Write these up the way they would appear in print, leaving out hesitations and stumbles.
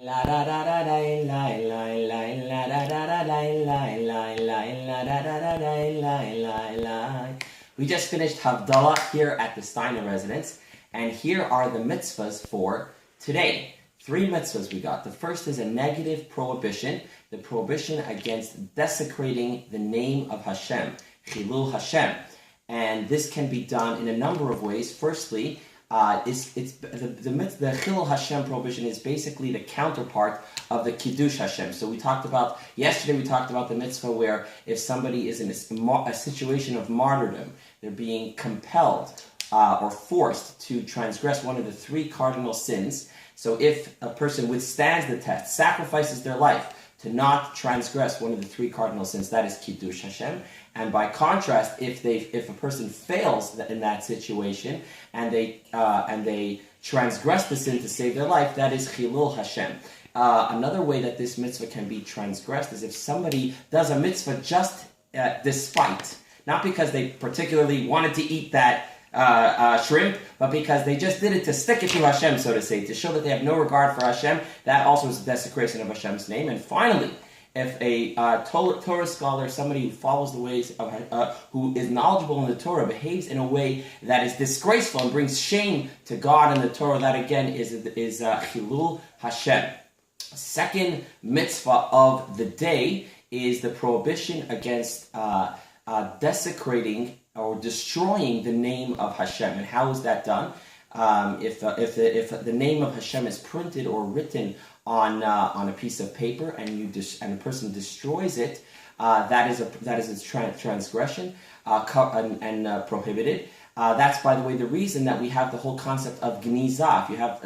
We just finished Havdalah here at the Steiner residence, and here are the mitzvahs for today. 3 mitzvahs we got. The first is a negative prohibition, the prohibition against desecrating the name of Hashem, Chilul Hashem. And this can be done in a number of ways. Firstly, the Chilul Hashem prohibition is basically the counterpart of the Kiddush Hashem. So yesterday we talked about the mitzvah where if somebody is in a situation of martyrdom, they're being compelled or forced to transgress one of the 3 cardinal sins. So if a person withstands the test, sacrifices their life to not transgress one of the 3 cardinal sins, that is Kiddush Hashem. And by contrast, if a person fails in that situation and they transgress the sin to save their life, that is Chilul Hashem. Another way that this mitzvah can be transgressed is if somebody does a mitzvah just despite, not because they particularly wanted to eat that shrimp, but because they just did it to stick it to Hashem, so to say, to show that they have no regard for Hashem. That also is a desecration of Hashem's name. And finally, if a Torah scholar, somebody who follows the ways of, who is knowledgeable in the Torah, behaves in a way that is disgraceful and brings shame to God and the Torah, that again is Chilul Hashem. Second mitzvah of the day is the prohibition against desecrating or destroying the name of Hashem. And how is that done? If the name of Hashem is printed or written on a piece of paper and a person destroys it, that is a transgression and prohibited. That's, by the way, the reason that we have the whole concept of gniza. If you have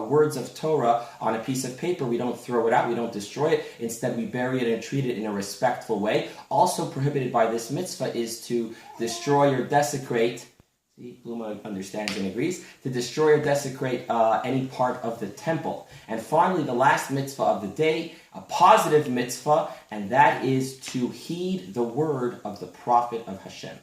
words of Torah on a piece of paper, we don't throw it out, we don't destroy it. Instead, we bury it and treat it in a respectful way. Also prohibited by this mitzvah is to destroy or desecrate. See, Bluma understands and agrees. To destroy or desecrate any part of the temple. And finally, the last mitzvah of the day, a positive mitzvah, and that is to heed the word of the prophet of Hashem.